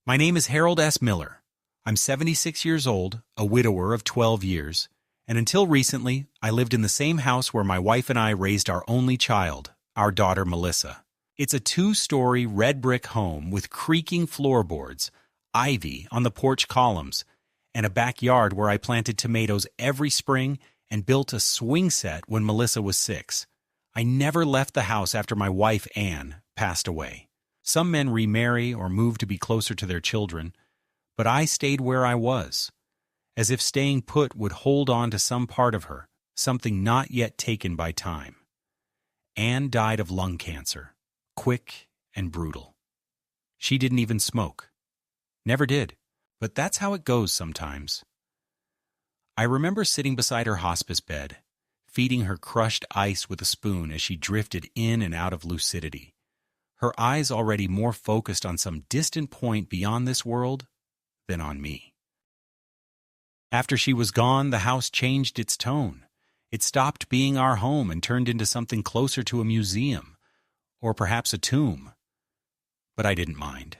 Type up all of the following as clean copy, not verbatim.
My name is Harold S. Miller. I'm 76 years old, a widower of 12 years, and until recently, I lived in the same house where my wife and I raised our only child, our daughter Melissa. It's a 2-story red brick home with creaking floorboards, ivy on the porch columns, and a backyard where I planted tomatoes every spring and built a swing set when Melissa was 6. I never left the house after my wife, Anne, passed away. Some men remarry or move to be closer to their children, but I stayed where I was, as if staying put would hold on to some part of her, something not yet taken by time. Anne died of lung cancer, quick and brutal. She didn't even smoke. Never did, but that's how it goes sometimes. I remember sitting beside her hospice bed, feeding her crushed ice with a spoon as she drifted in and out of lucidity, her eyes already more focused on some distant point beyond this world than on me. After she was gone, the house changed its tone. It stopped being our home and turned into something closer to a museum, or perhaps a tomb. But I didn't mind.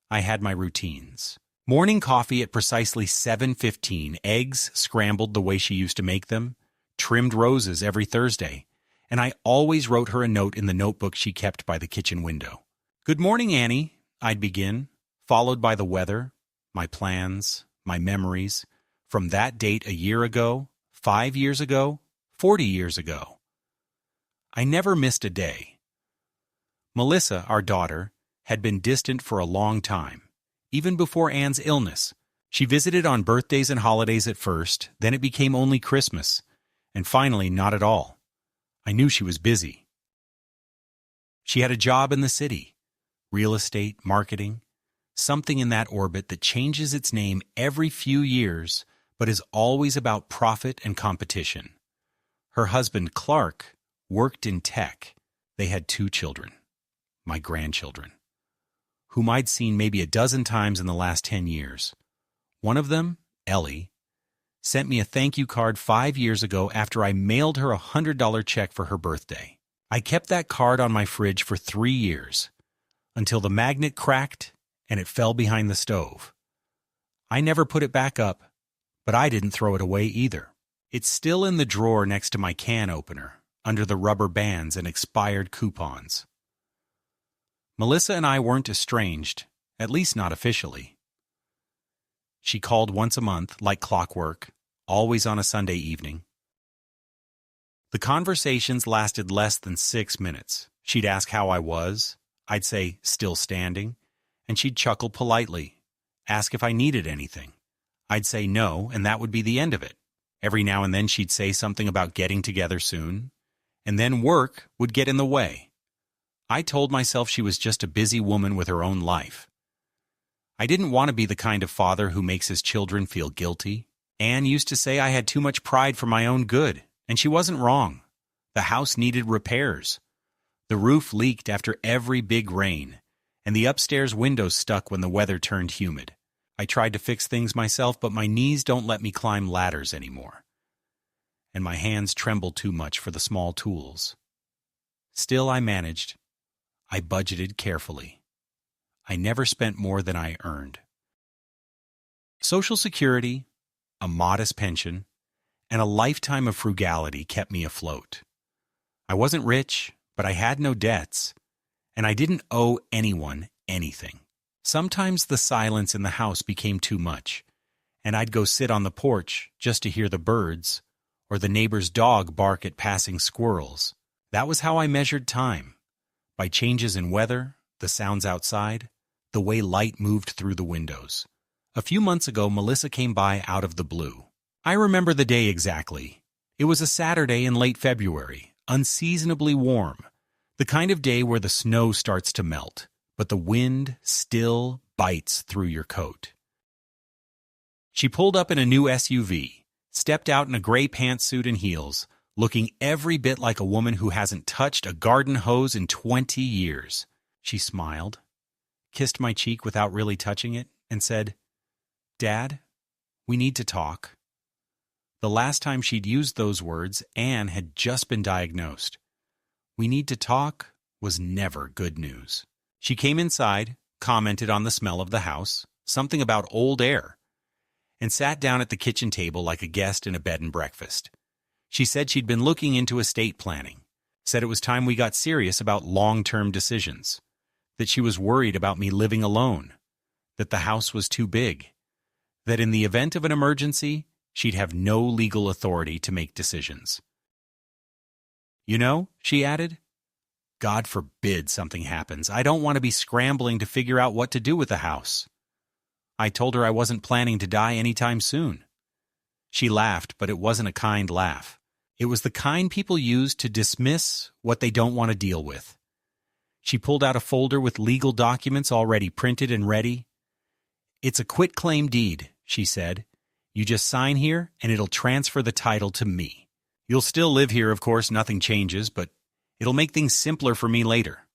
I had my routines. Morning coffee at precisely 7:15, eggs scrambled the way she used to make them, trimmed roses every Thursday, and I always wrote her a note in the notebook she kept by the kitchen window. "Good morning, Annie," I'd begin, followed by the weather, my plans, my memories, from that date a year ago, 5 years ago, 40 years ago. I never missed a day. Melissa, our daughter, had been distant for a long time, even before Anne's illness. She visited on birthdays and holidays at first, then it became only Christmas, and finally not at all. I knew she was busy. She had a job in the city, real estate, marketing, something in that orbit that changes its name every few years, but is always about profit and competition. Her husband, Clark, worked in tech. They had 2 children, my grandchildren, whom I'd seen maybe a dozen times in the last 10 years. One of them, Ellie, sent me a thank you card 5 years ago after I mailed her a $100 check for her birthday. I kept that card on my fridge for 3 years, until the magnet cracked and it fell behind the stove. I never put it back up, but I didn't throw it away either. It's still in the drawer next to my can opener, under the rubber bands and expired coupons. Melissa and I weren't estranged, at least not officially. She called once a month, like clockwork, always on a Sunday evening. The conversations lasted less than 6 minutes. She'd ask how I was. I'd say, still standing, and she'd chuckle politely, ask if I needed anything. I'd say no, and that would be the end of it. Every now and then she'd say something about getting together soon, and then work would get in the way. I told myself she was just a busy woman with her own life. I didn't want to be the kind of father who makes his children feel guilty. Anne used to say I had too much pride for my own good, and she wasn't wrong. The house needed repairs. The roof leaked after every big rain, and the upstairs windows stuck when the weather turned humid. I tried to fix things myself, but my knees don't let me climb ladders anymore, and my hands tremble too much for the small tools. Still, I managed. I budgeted carefully. I never spent more than I earned. Social Security, a modest pension, and a lifetime of frugality kept me afloat. I wasn't rich, but I had no debts, and I didn't owe anyone anything. Sometimes the silence in the house became too much, and I'd go sit on the porch just to hear the birds or the neighbor's dog bark at passing squirrels. That was how I measured time, by changes in weather, the sounds outside, the way light moved through the windows. A few months ago, Melissa came by out of the blue. I remember the day exactly. It was a Saturday in late February, unseasonably warm, the kind of day where the snow starts to melt, but the wind still bites through your coat. She pulled up in a new SUV, stepped out in a gray pantsuit and heels, looking every bit like a woman who hasn't touched a garden hose in 20 years. She smiled, kissed my cheek without really touching it, and said, "Dad, we need to talk." The last time she'd used those words, Anne had just been diagnosed. "We need to talk" was never good news. She came inside, commented on the smell of the house, something about old air, and sat down at the kitchen table like a guest in a bed and breakfast. She said she'd been looking into estate planning, said it was time we got serious about long-term decisions, that she was worried about me living alone, that the house was too big, that in the event of an emergency, she'd have no legal authority to make decisions. You know, she added, God forbid something happens. I don't want to be scrambling to figure out what to do with the house. I told her I wasn't planning to die anytime soon. She laughed, but it wasn't a kind laugh. It was the kind people use to dismiss what they don't want to deal with. She pulled out a folder with legal documents already printed and ready. It's a quitclaim deed, she said. You just sign here, and it'll transfer the title to me. You'll still live here, of course, nothing changes, but it'll make things simpler for me later.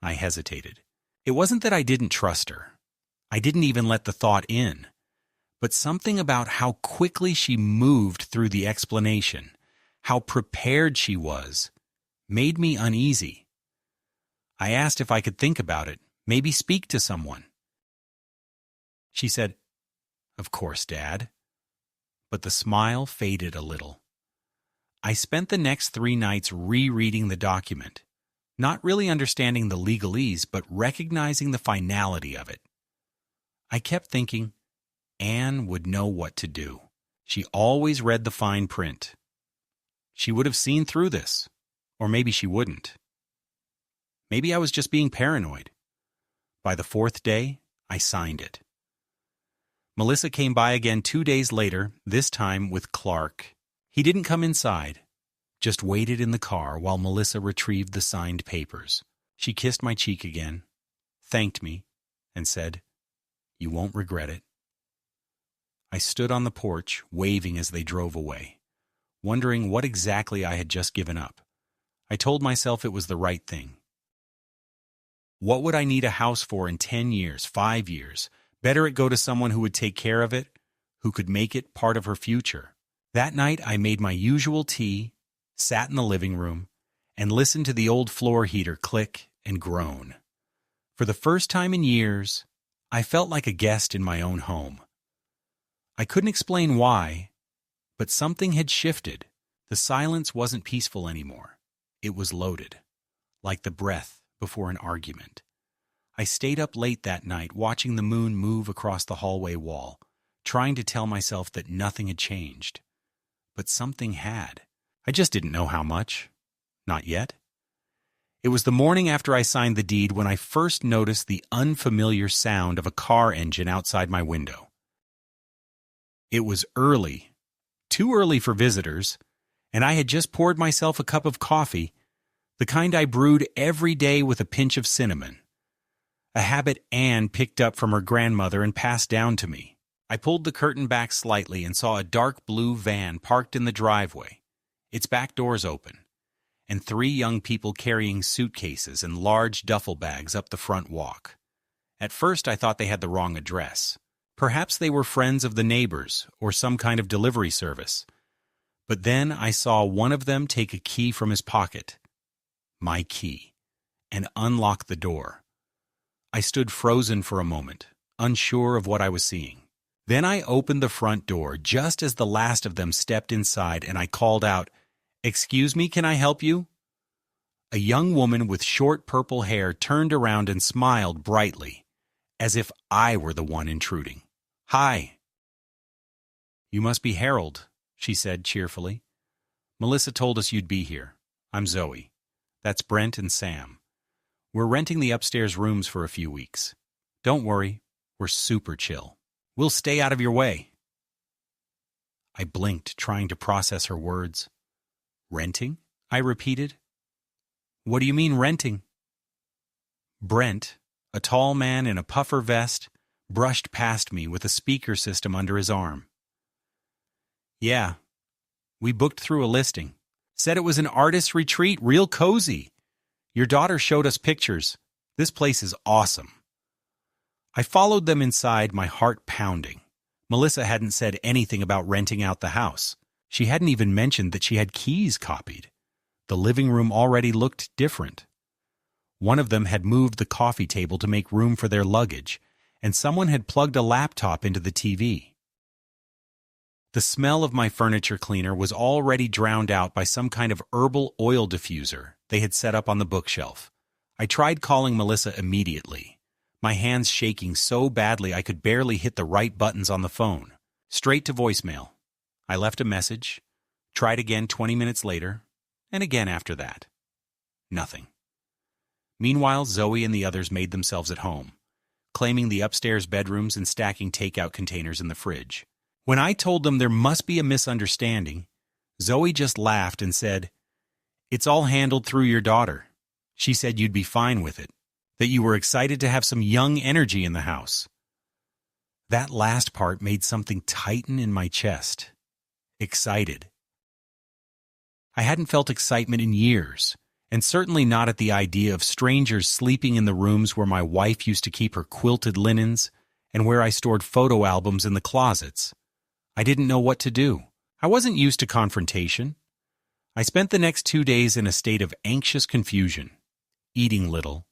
I hesitated. It wasn't that I didn't trust her. I didn't even let the thought in. But something about how quickly she moved through the explanation, how prepared she was, made me uneasy. I asked if I could think about it, maybe speak to someone. She said, Of course, Dad. But the smile faded a little. I spent the next 3 nights rereading the document, not really understanding the legalese, but recognizing the finality of it. I kept thinking, Anne would know what to do. She always read the fine print. She would have seen through this, or maybe she wouldn't. Maybe I was just being paranoid. By the 4th day, I signed it. Melissa came by again 2 days later, this time with Clark. He didn't come inside, just waited in the car while Melissa retrieved the signed papers. She kissed my cheek again, thanked me, and said, You won't regret it. I stood on the porch, waving as they drove away, wondering what exactly I had just given up. I told myself it was the right thing. What would I need a house for in 10 years, 5 years? Better it go to someone who would take care of it, who could make it part of her future. That night I made my usual tea, sat in the living room, and listened to the old floor heater click and groan. For the first time in years, I felt like a guest in my own home. I couldn't explain why, but something had shifted. The silence wasn't peaceful anymore. It was loaded, like the breath before an argument. I stayed up late that night watching the moon move across the hallway wall, trying to tell myself that nothing had changed. But something had. I just didn't know how much. Not yet. It was the morning after I signed the deed when I first noticed the unfamiliar sound of a car engine outside my window. It was early, too early for visitors, and I had just poured myself a cup of coffee, the kind I brewed every day with a pinch of cinnamon, a habit Anne picked up from her grandmother and passed down to me. I pulled the curtain back slightly and saw a dark blue van parked in the driveway, its back doors open, and 3 young people carrying suitcases and large duffel bags up the front walk. At first I thought they had the wrong address. Perhaps they were friends of the neighbors or some kind of delivery service. But then I saw one of them take a key from his pocket, my key, and unlock the door. I stood frozen for a moment, unsure of what I was seeing. Then I opened the front door just as the last of them stepped inside, and I called out, "Excuse me, can I help you?" A young woman with short purple hair turned around and smiled brightly, as if I were the one intruding. "Hi." "You must be Harold," she said cheerfully. "Melissa told us you'd be here. I'm Zoe. That's Brent and Sam. We're renting the upstairs rooms for a few weeks. Don't worry, we're super chill. We'll stay out of your way." I blinked, trying to process her words. "Renting?" I repeated. "What do you mean, renting?" Brent, a tall man in a puffer vest, brushed past me with a speaker system under his arm. "Yeah, we booked through a listing. Said it was an artist's retreat, real cozy. Your daughter showed us pictures. This place is awesome." I followed them inside, my heart pounding. Melissa hadn't said anything about renting out the house. She hadn't even mentioned that she had keys copied. The living room already looked different. One of them had moved the coffee table to make room for their luggage, and someone had plugged a laptop into the TV. The smell of my furniture cleaner was already drowned out by some kind of herbal oil diffuser they had set up on the bookshelf. I tried calling Melissa immediately, my hands shaking so badly I could barely hit the right buttons on the phone. Straight to voicemail. I left a message, tried again 20 minutes later, and again after that. Nothing. Meanwhile, Zoe and the others made themselves at home, claiming the upstairs bedrooms and stacking takeout containers in the fridge. When I told them there must be a misunderstanding, Zoe just laughed and said, "It's all handled through your daughter. She said you'd be fine with it, that you were excited to have some young energy in the house." That last part made something tighten in my chest. Excited. I hadn't felt excitement in years, and certainly not at the idea of strangers sleeping in the rooms where my wife used to keep her quilted linens and where I stored photo albums in the closets. I didn't know what to do. I wasn't used to confrontation. I spent the next 2 days in a state of anxious confusion, eating little,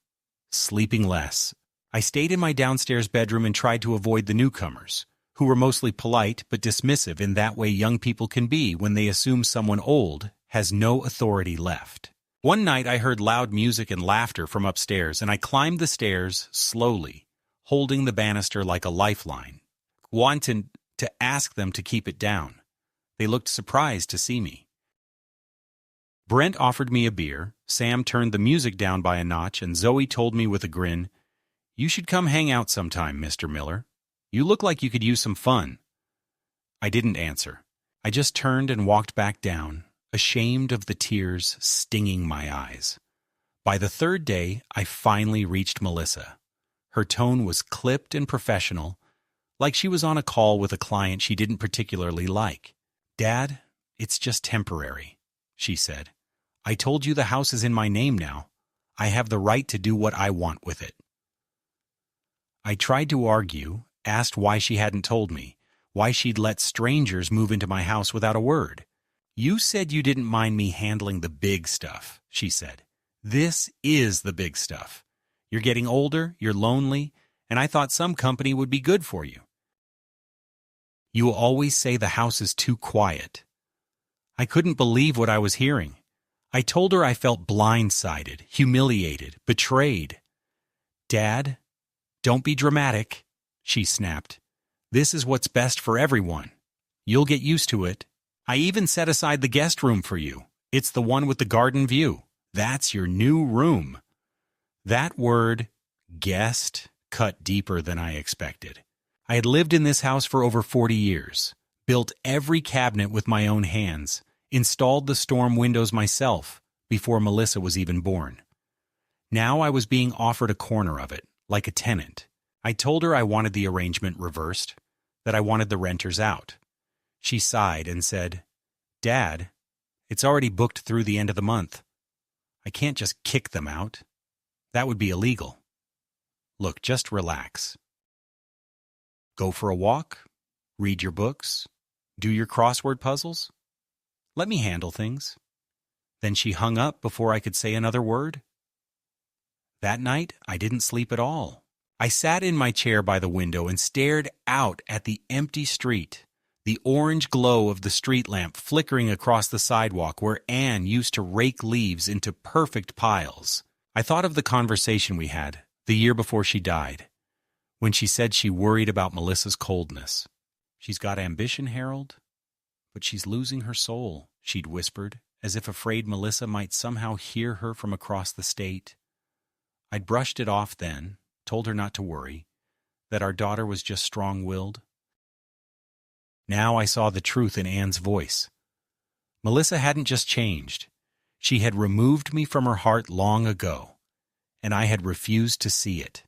sleeping less. I stayed in my downstairs bedroom and tried to avoid the newcomers, who were mostly polite but dismissive in that way young people can be when they assume someone old has no authority left. One night I heard loud music and laughter from upstairs, and I climbed the stairs slowly, holding the banister like a lifeline, wanted to ask them to keep it down. They looked surprised to see me. Brent offered me a beer, Sam turned the music down by a notch, and Zoe told me with a grin, "You should come hang out sometime, Mr. Miller. You look like you could use some fun." I didn't answer. I just turned and walked back down, ashamed of the tears stinging my eyes. By the third day, I finally reached Melissa. Her tone was clipped and professional, like she was on a call with a client she didn't particularly like. "Dad, it's just temporary," she said. "I told you the house is in my name now. I have the right to do what I want with it." I tried to argue, asked why she hadn't told me, why she'd let strangers move into my house without a word. "You said you didn't mind me handling the big stuff," she said. "This is the big stuff. You're getting older, you're lonely, and I thought some company would be good for you. You will always say the house is too quiet." I couldn't believe what I was hearing. I told her I felt blindsided, humiliated, betrayed. "Dad, don't be dramatic," she snapped. "This is what's best for everyone. You'll get used to it. I even set aside the guest room for you. It's the one with the garden view. That's your new room." That word, guest, cut deeper than I expected. I had lived in this house for over 40 years, built every cabinet with my own hands, installed the storm windows myself before Melissa was even born. Now I was being offered a corner of it, like a tenant. I told her I wanted the arrangement reversed, that I wanted the renters out. She sighed and said, "Dad, it's already booked through the end of the month. I can't just kick them out. That would be illegal. Look, just relax. Go for a walk, read your books, do your crossword puzzles. Let me handle things." Then she hung up before I could say another word. That night, I didn't sleep at all. I sat in my chair by the window and stared out at the empty street, the orange glow of the street lamp flickering across the sidewalk where Anne used to rake leaves into perfect piles. I thought of the conversation we had the year before she died, when she said she worried about Melissa's coldness. "She's got ambition, Harold, but she's losing her soul," she'd whispered, as if afraid Melissa might somehow hear her from across the state. I'd brushed it off then, told her not to worry, that our daughter was just strong-willed. Now I saw the truth in Anne's voice. Melissa hadn't just changed. She had removed me from her heart long ago, and I had refused to see it.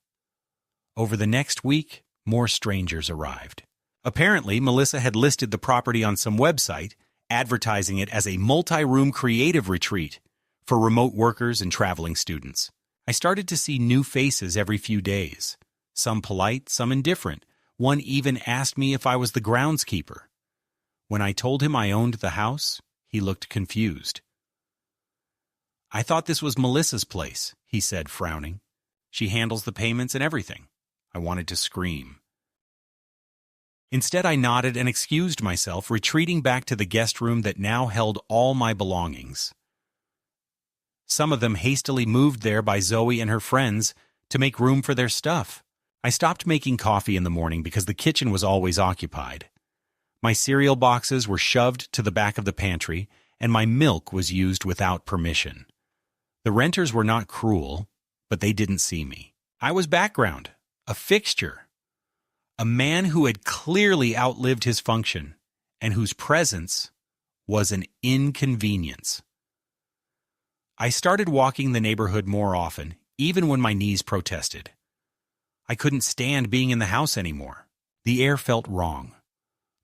Over the next week, more strangers arrived. Apparently, Melissa had listed the property on some website, advertising it as a multi-room creative retreat for remote workers and traveling students. I started to see new faces every few days, some polite, some indifferent. One even asked me if I was the groundskeeper. When I told him I owned the house, he looked confused. "I thought this was Melissa's place," he said, frowning. "She handles the payments and everything." I wanted to scream. Instead, I nodded and excused myself, retreating back to the guest room that now held all my belongings. Some of them hastily moved there by Zoe and her friends to make room for their stuff. I stopped making coffee in the morning because the kitchen was always occupied. My cereal boxes were shoved to the back of the pantry, and my milk was used without permission. The renters were not cruel, but they didn't see me. I was background, a fixture, a man who had clearly outlived his function and whose presence was an inconvenience. I started walking the neighborhood more often, even when my knees protested. I couldn't stand being in the house anymore. The air felt wrong.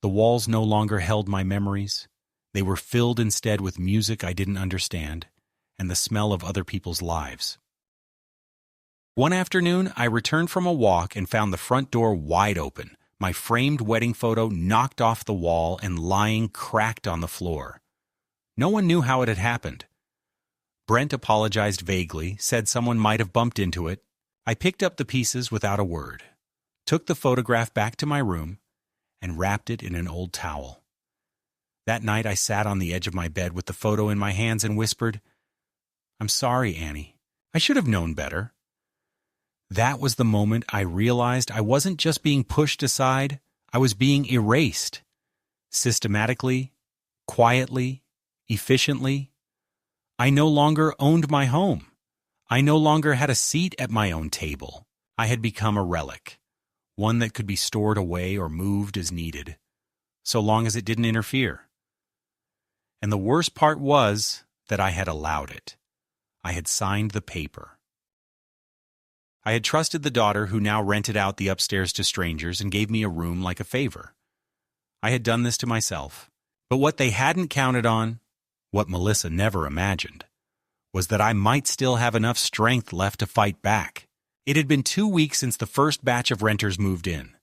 The walls no longer held my memories. They were filled instead with music I didn't understand and the smell of other people's lives. One afternoon, I returned from a walk and found the front door wide open, my framed wedding photo knocked off the wall and lying cracked on the floor. No one knew how it had happened. Brent apologized vaguely, said someone might have bumped into it. I picked up the pieces without a word, took the photograph back to my room, and wrapped it in an old towel. That night I sat on the edge of my bed with the photo in my hands and whispered, "I'm sorry, Annie. I should have known better." That was the moment I realized I wasn't just being pushed aside, I was being erased. Systematically, quietly, efficiently. I no longer owned my home. I no longer had a seat at my own table. I had become a relic, one that could be stored away or moved as needed, so long as it didn't interfere. And the worst part was that I had allowed it. I had signed the paper. I had trusted the daughter who now rented out the upstairs to strangers and gave me a room like a favor. I had done this to myself. But what they hadn't counted on, what Melissa never imagined, was that I might still have enough strength left to fight back. It had been 2 weeks since the first batch of renters moved in,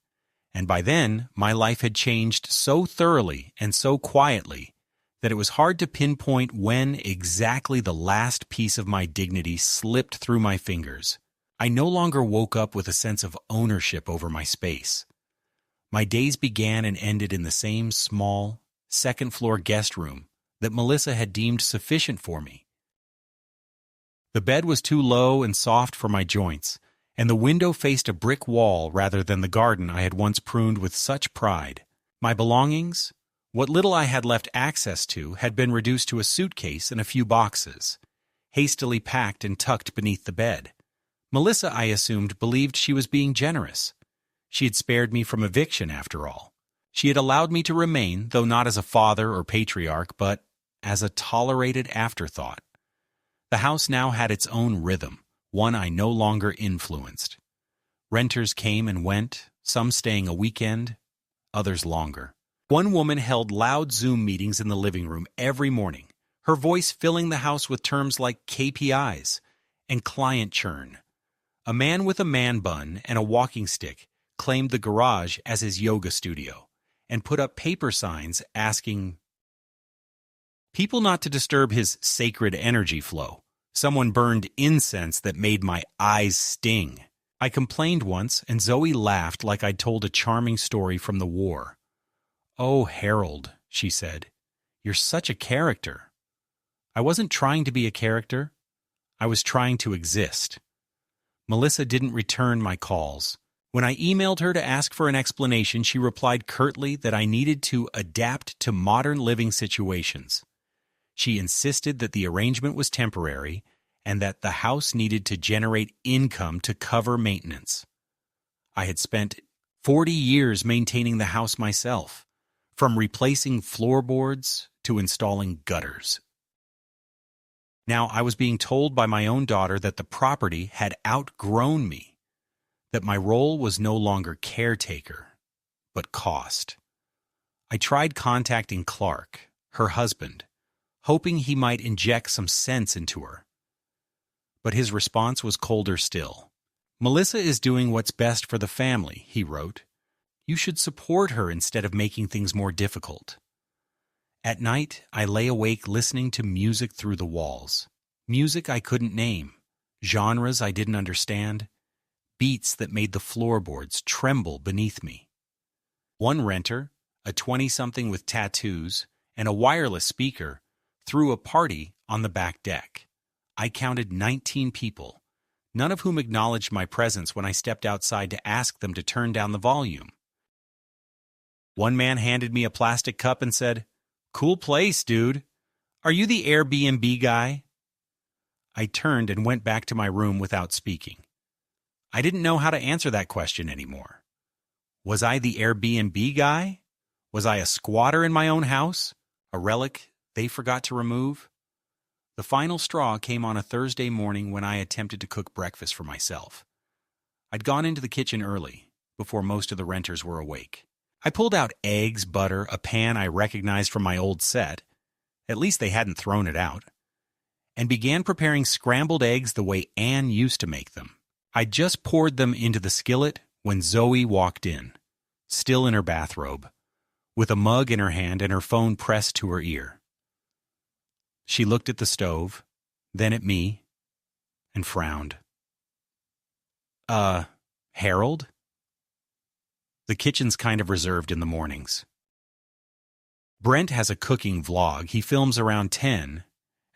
and by then my life had changed so thoroughly and so quietly that it was hard to pinpoint when exactly the last piece of my dignity slipped through my fingers. I no longer woke up with a sense of ownership over my space. My days began and ended in the same small, second-floor guest room that Melissa had deemed sufficient for me. The bed was too low and soft for my joints, and the window faced a brick wall rather than the garden I had once pruned with such pride. My belongings, what little I had left access to, had been reduced to a suitcase and a few boxes, hastily packed and tucked beneath the bed. Melissa, I assumed, believed she was being generous. She had spared me from eviction, after all. She had allowed me to remain, though not as a father or patriarch, but as a tolerated afterthought. The house now had its own rhythm, one I no longer influenced. Renters came and went, some staying a weekend, others longer. One woman held loud Zoom meetings in the living room every morning, her voice filling the house with terms like KPIs and client churn. A man with a man bun and a walking stick claimed the garage as his yoga studio and put up paper signs asking people not to disturb his sacred energy flow. Someone burned incense that made my eyes sting. I complained once, and Zoe laughed like I'd told a charming story from the war. "Oh, Harold," she said, "you're such a character." I wasn't trying to be a character. I was trying to exist. Melissa didn't return my calls. When I emailed her to ask for an explanation, she replied curtly that I needed to adapt to modern living situations. She insisted that the arrangement was temporary and that the house needed to generate income to cover maintenance. I had spent 40 years maintaining the house myself, from replacing floorboards to installing gutters. Now I was being told by my own daughter that the property had outgrown me, that my role was no longer caretaker, but cost. I tried contacting Clark, her husband, hoping he might inject some sense into her. But his response was colder still. "Melissa is doing what's best for the family," he wrote. "You should support her instead of making things more difficult." At night, I lay awake listening to music through the walls. Music I couldn't name, genres I didn't understand, beats that made the floorboards tremble beneath me. One renter, a 20-something with tattoos and a wireless speaker, threw a party on the back deck. I counted 19 people, none of whom acknowledged my presence when I stepped outside to ask them to turn down the volume. One man handed me a plastic cup and said, "Cool place, dude. Are you the Airbnb guy?" I turned and went back to my room without speaking. I didn't know how to answer that question anymore. Was I the Airbnb guy? Was I a squatter in my own house? A relic they forgot to remove? The final straw came on a Thursday morning when I attempted to cook breakfast for myself. I'd gone into the kitchen early, before most of the renters were awake. I pulled out eggs, butter, a pan I recognized from my old set, at least they hadn't thrown it out, and began preparing scrambled eggs the way Anne used to make them. I'd just poured them into the skillet when Zoe walked in, still in her bathrobe, with a mug in her hand and her phone pressed to her ear. She looked at the stove, then at me, and frowned. Harold?" The kitchen's kind of reserved in the mornings. Brent has a cooking vlog. He films around 10,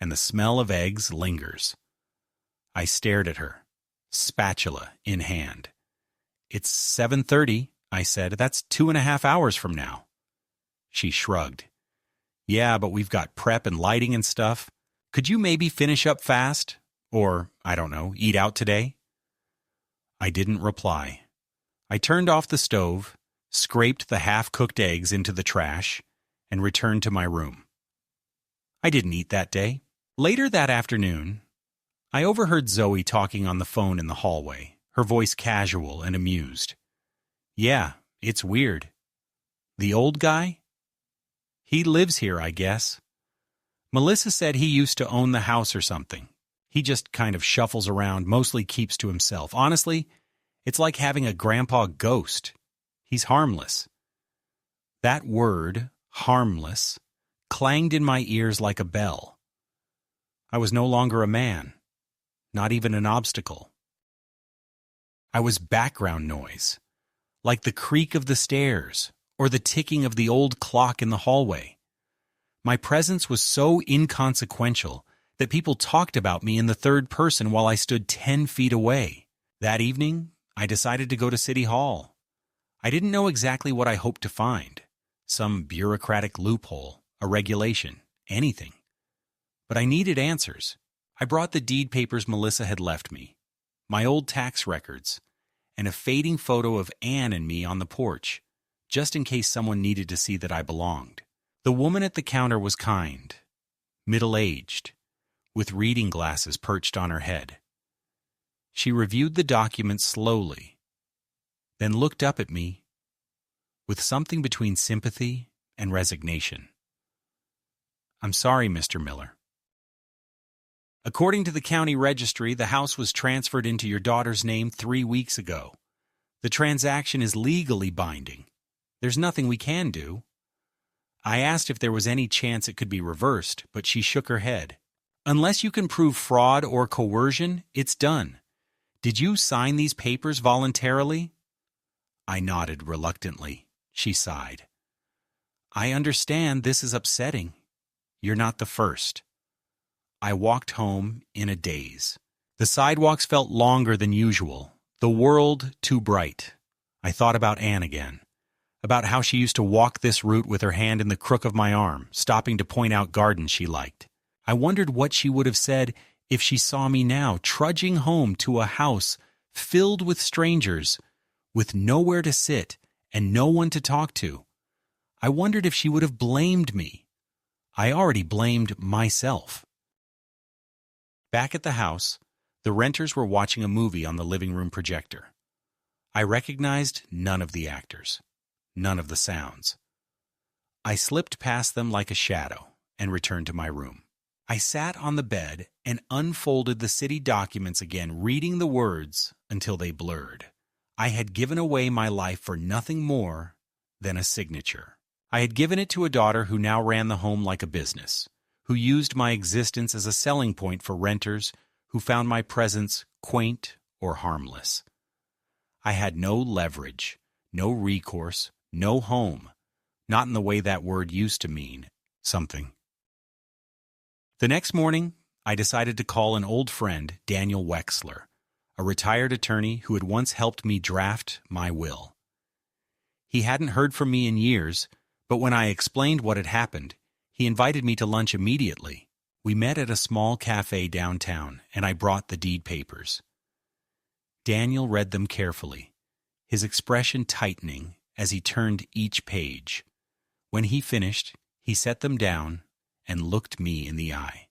and the smell of eggs lingers. I stared at her, spatula in hand. "It's 7:30, I said. "That's 2.5 hours from now." She shrugged. "Yeah, but we've got prep and lighting and stuff. Could you maybe finish up fast? Or, I don't know, eat out today?" I didn't reply. I turned off the stove, scraped the half-cooked eggs into the trash, and returned to my room. I didn't eat that day. Later that afternoon, I overheard Zoe talking on the phone in the hallway, her voice casual and amused. "Yeah, it's weird. The old guy? He lives here, I guess. Melissa said he used to own the house or something. He just kind of shuffles around, mostly keeps to himself. Honestly, it's like having a grandpa ghost. He's harmless." That word, harmless, clanged in my ears like a bell. I was no longer a man, not even an obstacle. I was background noise, like the creak of the stairs or the ticking of the old clock in the hallway. My presence was so inconsequential that people talked about me in the third person while I stood 10 feet away. That evening, I decided to go to City Hall. I didn't know exactly what I hoped to find. Some bureaucratic loophole, a regulation, anything. But I needed answers. I brought the deed papers Melissa had left me, my old tax records, and a fading photo of Anne and me on the porch, just in case someone needed to see that I belonged. The woman at the counter was kind, middle-aged, with reading glasses perched on her head. She reviewed the documents slowly, then looked up at me with something between sympathy and resignation. "I'm sorry, Mr. Miller. According to the county registry, the house was transferred into your daughter's name 3 weeks ago. The transaction is legally binding. There's nothing we can do." I asked if there was any chance it could be reversed, but she shook her head. "Unless you can prove fraud or coercion, it's done. Did you sign these papers voluntarily?" I nodded reluctantly. She sighed. "I understand this is upsetting. You're not the first." I walked home in a daze. The sidewalks felt longer than usual, the world too bright. I thought about Anne again, about how she used to walk this route with her hand in the crook of my arm, stopping to point out gardens she liked. I wondered what she would have said if she saw me now, trudging home to a house filled with strangers, with nowhere to sit and no one to talk to. I wondered if she would have blamed me. I already blamed myself. Back at the house, the renters were watching a movie on the living room projector. I recognized none of the actors, none of the sounds. I slipped past them like a shadow and returned to my room. I sat on the bed and unfolded the city documents again, reading the words until they blurred. I had given away my life for nothing more than a signature. I had given it to a daughter who now ran the home like a business, who used my existence as a selling point for renters who found my presence quaint or harmless. I had no leverage, no recourse, no home, not in the way that word used to mean something. The next morning, I decided to call an old friend, Daniel Wexler, a retired attorney who had once helped me draft my will. He hadn't heard from me in years, but when I explained what had happened, he invited me to lunch immediately. We met at a small cafe downtown, and I brought the deed papers. Daniel read them carefully, his expression tightening as he turned each page. When he finished, he set them down and looked me in the eye.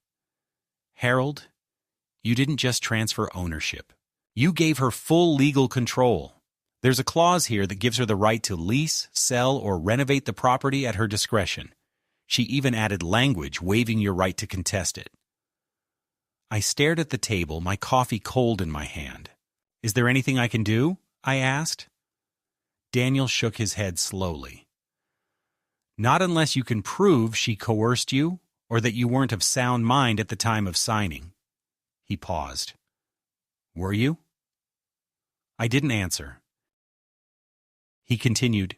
"Harold, you didn't just transfer ownership. You gave her full legal control. There's a clause here that gives her the right to lease, sell, or renovate the property at her discretion. She even added language waiving your right to contest it." I stared at the table, my coffee cold in my hand. "Is there anything I can do?" I asked. Daniel shook his head slowly. "Not unless you can prove she coerced you or that you weren't of sound mind at the time of signing." He paused. "Were you?" I didn't answer. He continued,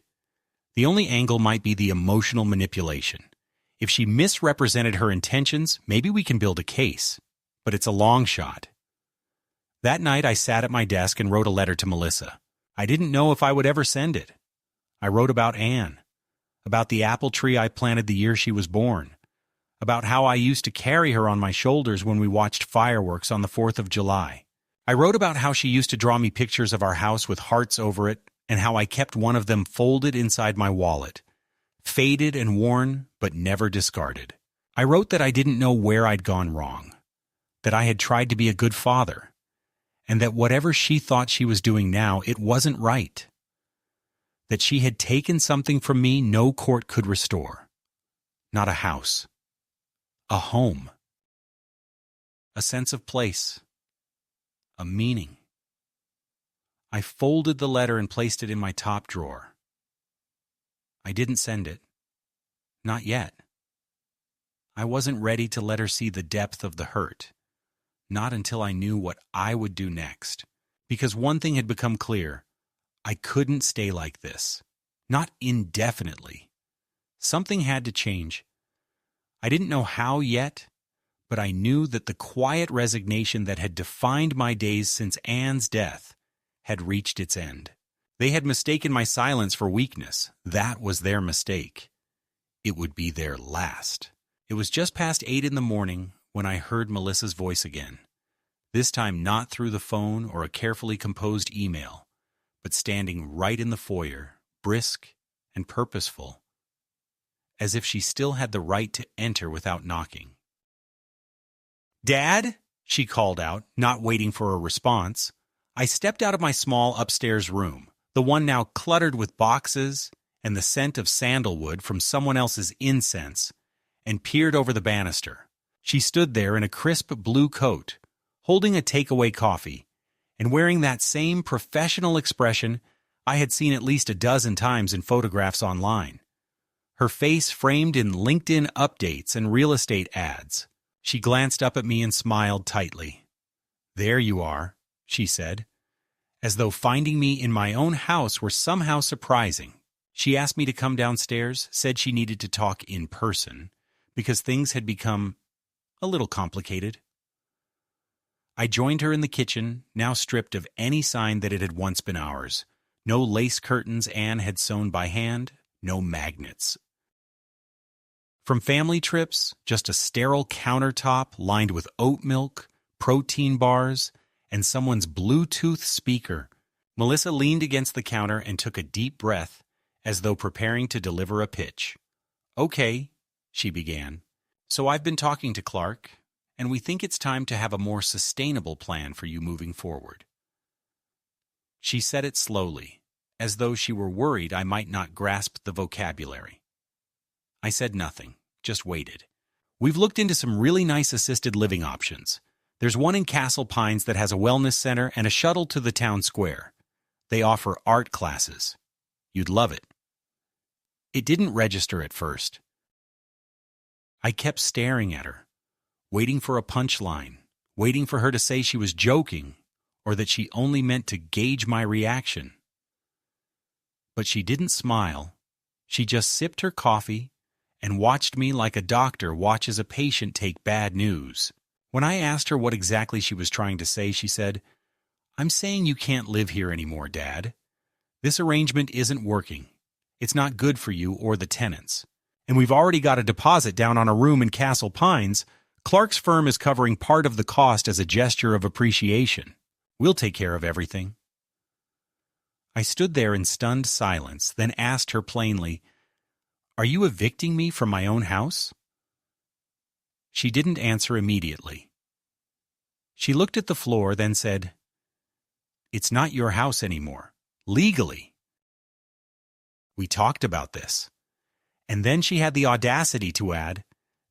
"The only angle might be the emotional manipulation. If she misrepresented her intentions, maybe we can build a case, but it's a long shot." That night I sat at my desk and wrote a letter to Melissa. I didn't know if I would ever send it. I wrote about Anne, about the apple tree I planted the year she was born, about how I used to carry her on my shoulders when we watched fireworks on the 4th of July. I wrote about how she used to draw me pictures of our house with hearts over it, and how I kept one of them folded inside my wallet, faded and worn, but never discarded. I wrote that I didn't know where I'd gone wrong, that I had tried to be a good father, and that whatever she thought she was doing now, it wasn't right. That she had taken something from me no court could restore. Not a house. A home. A sense of place. A meaning. I folded the letter and placed it in my top drawer. I didn't send it. Not yet. I wasn't ready to let her see the depth of the hurt. Not until I knew what I would do next. Because one thing had become clear. I couldn't stay like this. Not indefinitely. Something had to change. I didn't know how yet, but I knew that the quiet resignation that had defined my days since Anne's death had reached its end. They had mistaken my silence for weakness. That was their mistake. It would be their last. It was just past 8 in the morning when I heard Melissa's voice again. This time not through the phone or a carefully composed email, but standing right in the foyer, brisk and purposeful, as if she still had the right to enter without knocking. "Dad?" she called out, not waiting for a response. I stepped out of my small upstairs room, the one now cluttered with boxes and the scent of sandalwood from someone else's incense, and peered over the banister. She stood there in a crisp blue coat, holding a takeaway coffee, and wearing that same professional expression I had seen at least a dozen times in photographs online. Her face framed in LinkedIn updates and real estate ads. She glanced up at me and smiled tightly. "There you are," she said, as though finding me in my own house were somehow surprising. She asked me to come downstairs, said she needed to talk in person, because things had become a little complicated. I joined her in the kitchen, now stripped of any sign that it had once been ours. No lace curtains Anne had sewn by hand, no magnets. From family trips, just a sterile countertop lined with oat milk, protein bars, and someone's Bluetooth speaker. Melissa leaned against the counter and took a deep breath, as though preparing to deliver a pitch. "Okay," she began. "So I've been talking to Clark, and we think it's time to have a more sustainable plan for you moving forward." She said it slowly, as though she were worried I might not grasp the vocabulary. I said nothing, just waited. "We've looked into some really nice assisted living options. There's one in Castle Pines that has a wellness center and a shuttle to the town square. They offer art classes. You'd love it." It didn't register at first. I kept staring at her, waiting for a punchline, waiting for her to say she was joking or that she only meant to gauge my reaction. But she didn't smile. She just sipped her coffee and watched me like a doctor watches a patient take bad news. When I asked her what exactly she was trying to say, she said, "I'm saying you can't live here anymore, Dad. This arrangement isn't working. It's not good for you or the tenants. And we've already got a deposit down on a room in Castle Pines. Clark's firm is covering part of the cost as a gesture of appreciation. We'll take care of everything." I stood there in stunned silence, then asked her plainly, "Are you evicting me from my own house?" She didn't answer immediately. She looked at the floor, then said, "It's not your house anymore, legally. We talked about this." And then she had the audacity to add,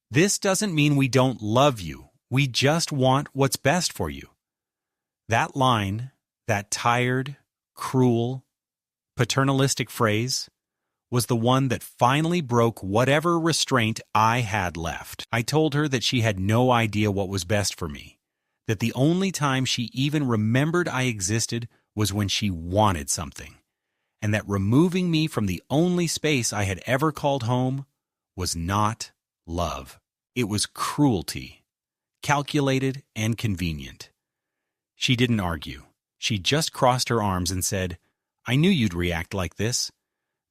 "This doesn't mean we don't love you. We just want what's best for you." That line, that tired, cruel, paternalistic phrase, was the one that finally broke whatever restraint I had left. I told her that she had no idea what was best for me, that the only time she even remembered I existed was when she wanted something, and that removing me from the only space I had ever called home was not love. It was cruelty, calculated and convenient. She didn't argue. She just crossed her arms and said, "I knew you'd react like this.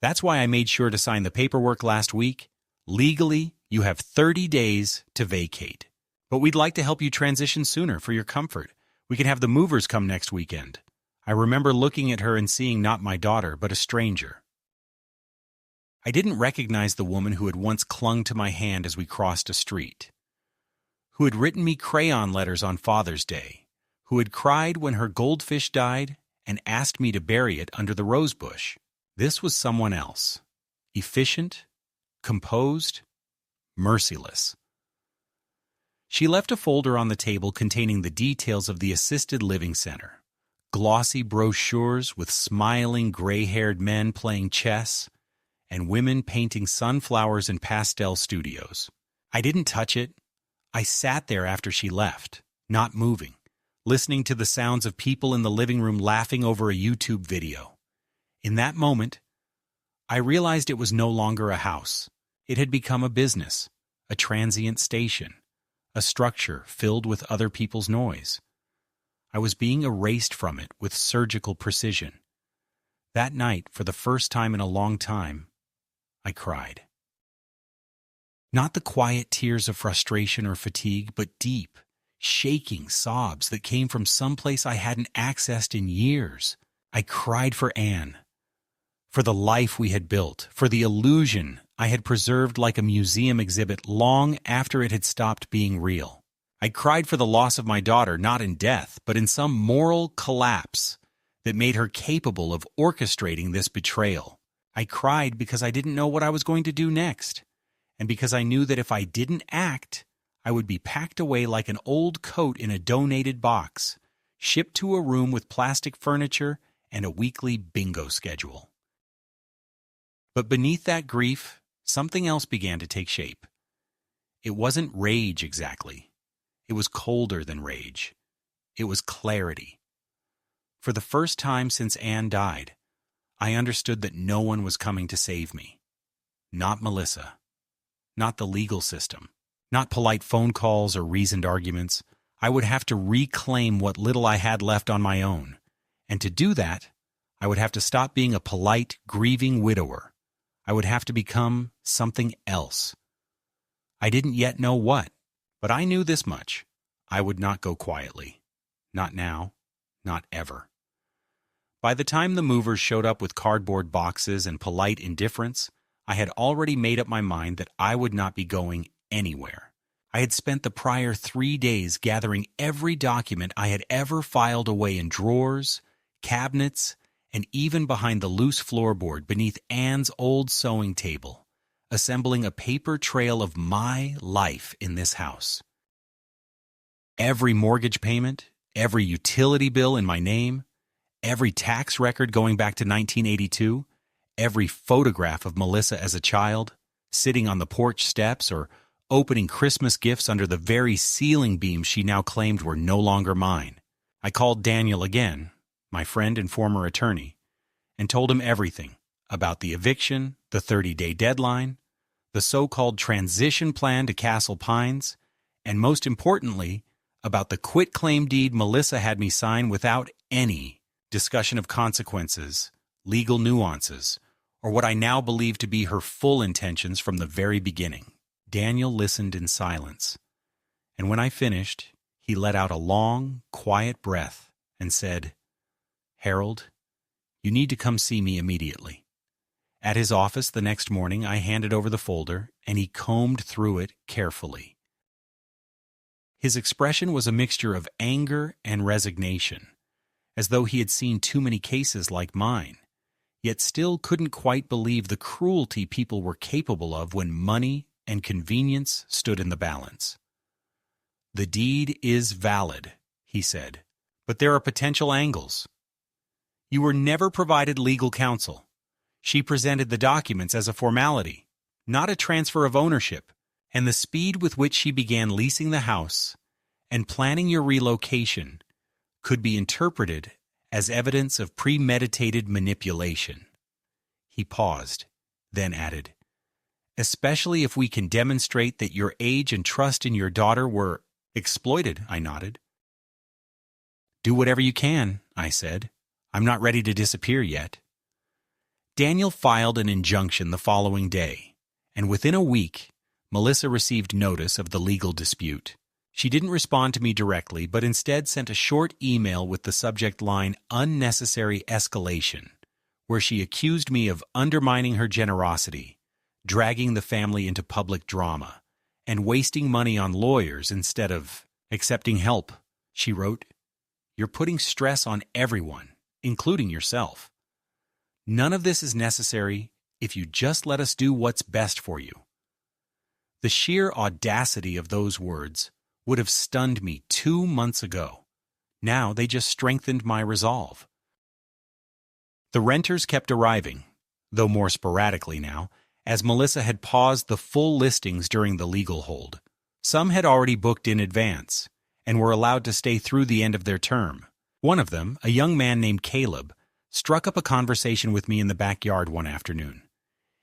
That's why I made sure to sign the paperwork last week. Legally, you have 30 days to vacate. But we'd like to help you transition sooner for your comfort. We can have the movers come next weekend." I remember looking at her and seeing not my daughter, but a stranger. I didn't recognize the woman who had once clung to my hand as we crossed a street, who had written me crayon letters on Father's Day, who had cried when her goldfish died and asked me to bury it under the rosebush. This was someone else, efficient, composed, merciless. She left a folder on the table containing the details of the assisted living center, glossy brochures with smiling gray-haired men playing chess and women painting sunflowers in pastel studios. I didn't touch it. I sat there after she left, not moving, listening to the sounds of people in the living room laughing over a YouTube video. In that moment, I realized it was no longer a house. It had become a business, a transient station, a structure filled with other people's noise. I was being erased from it with surgical precision. That night, for the first time in a long time, I cried. Not the quiet tears of frustration or fatigue, but deep, shaking sobs that came from someplace I hadn't accessed in years. I cried for Anne, for the life we had built, for the illusion I had preserved like a museum exhibit long after it had stopped being real. I cried for the loss of my daughter, not in death, but in some moral collapse that made her capable of orchestrating this betrayal. I cried because I didn't know what I was going to do next, and because I knew that if I didn't act, I would be packed away like an old coat in a donated box, shipped to a room with plastic furniture and a weekly bingo schedule. But beneath that grief, something else began to take shape. It wasn't rage exactly. It was colder than rage. It was clarity. For the first time since Anne died, I understood that no one was coming to save me. Not Melissa. Not the legal system. Not polite phone calls or reasoned arguments. I would have to reclaim what little I had left on my own. And to do that, I would have to stop being a polite, grieving widower. I would have to become something else. I didn't yet know what, but I knew this much. I would not go quietly. Not now. Not ever. By the time the movers showed up with cardboard boxes and polite indifference, I had already made up my mind that I would not be going anywhere. I had spent the prior 3 days gathering every document I had ever filed away in drawers, cabinets, and even behind the loose floorboard beneath Anne's old sewing table, assembling a paper trail of my life in this house. Every mortgage payment, every utility bill in my name, every tax record going back to 1982, every photograph of Melissa as a child, sitting on the porch steps or opening Christmas gifts under the very ceiling beams she now claimed were no longer mine. I called Daniel again, my friend and former attorney, and told him everything about the eviction, the 30-day deadline, the so-called transition plan to Castle Pines, and most importantly, about the quitclaim deed Melissa had me sign without any discussion of consequences, legal nuances, or what I now believe to be her full intentions from the very beginning. Daniel listened in silence, and when I finished, he let out a long, quiet breath and said, "Harold, you need to come see me immediately." At his office the next morning, I handed over the folder, and he combed through it carefully. His expression was a mixture of anger and resignation, as though he had seen too many cases like mine, yet still couldn't quite believe the cruelty people were capable of when money and convenience stood in the balance. "The deed is valid," he said, "but there are potential angles. You were never provided legal counsel. She presented the documents as a formality, not a transfer of ownership, and the speed with which she began leasing the house and planning your relocation could be interpreted as evidence of premeditated manipulation." He paused, then added, "Especially if we can demonstrate that your age and trust in your daughter were exploited," I nodded. "Do whatever you can," I said. "I'm not ready to disappear yet." Daniel filed an injunction the following day, and within a week, Melissa received notice of the legal dispute. She didn't respond to me directly, but instead sent a short email with the subject line "Unnecessary Escalation," where she accused me of undermining her generosity, dragging the family into public drama, and wasting money on lawyers instead of accepting help. She wrote, "You're putting stress on everyone, including yourself. None of this is necessary if you just let us do what's best for you." The sheer audacity of those words would have stunned me 2 months ago. Now they just strengthened my resolve. The renters kept arriving, though more sporadically now, as Melissa had paused the full listings during the legal hold. Some had already booked in advance and were allowed to stay through the end of their term. One of them, a young man named Caleb, struck up a conversation with me in the backyard one afternoon.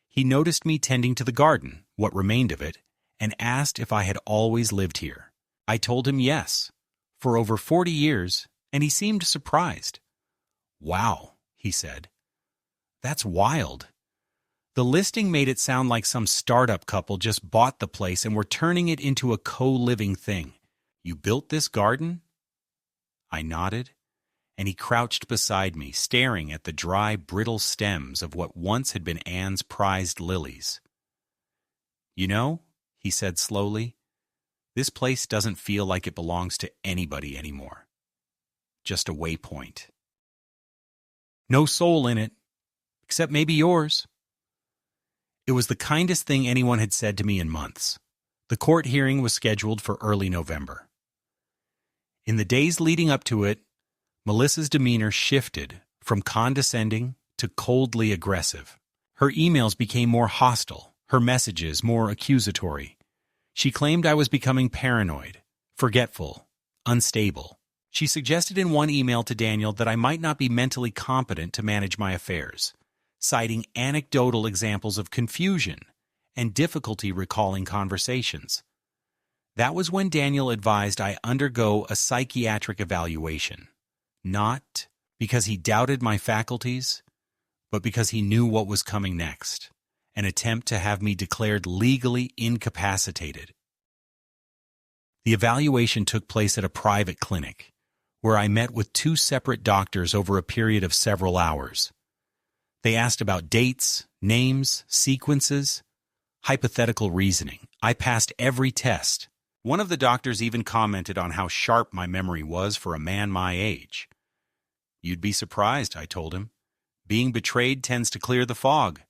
He noticed me tending to the garden, what remained of it, and asked if I had always lived here. I told him yes, for over 40 years, and he seemed surprised. "Wow," he said. "That's wild. The listing made it sound like some startup couple just bought the place and were turning it into a co-living thing. You built this garden?" I nodded, and he crouched beside me, staring at the dry, brittle stems of what once had been Anne's prized lilies. "You know," he said slowly, "this place doesn't feel like it belongs to anybody anymore. Just a waypoint. No soul in it, except maybe yours." It was the kindest thing anyone had said to me in months. The court hearing was scheduled for early November. In the days leading up to it, Melissa's demeanor shifted from condescending to coldly aggressive. Her emails became more hostile, her messages more accusatory. She claimed I was becoming paranoid, forgetful, unstable. She suggested in one email to Daniel that I might not be mentally competent to manage my affairs, citing anecdotal examples of confusion and difficulty recalling conversations. That was when Daniel advised I undergo a psychiatric evaluation, not because he doubted my faculties, but because he knew what was coming next, an attempt to have me declared legally incapacitated. The evaluation took place at a private clinic, where I met with 2 separate doctors over a period of several hours. They asked about dates, names, sequences, hypothetical reasoning. I passed every test. One of the doctors even commented on how sharp my memory was for a man my age. "You'd be surprised," I told him. "Being betrayed tends to clear the fog."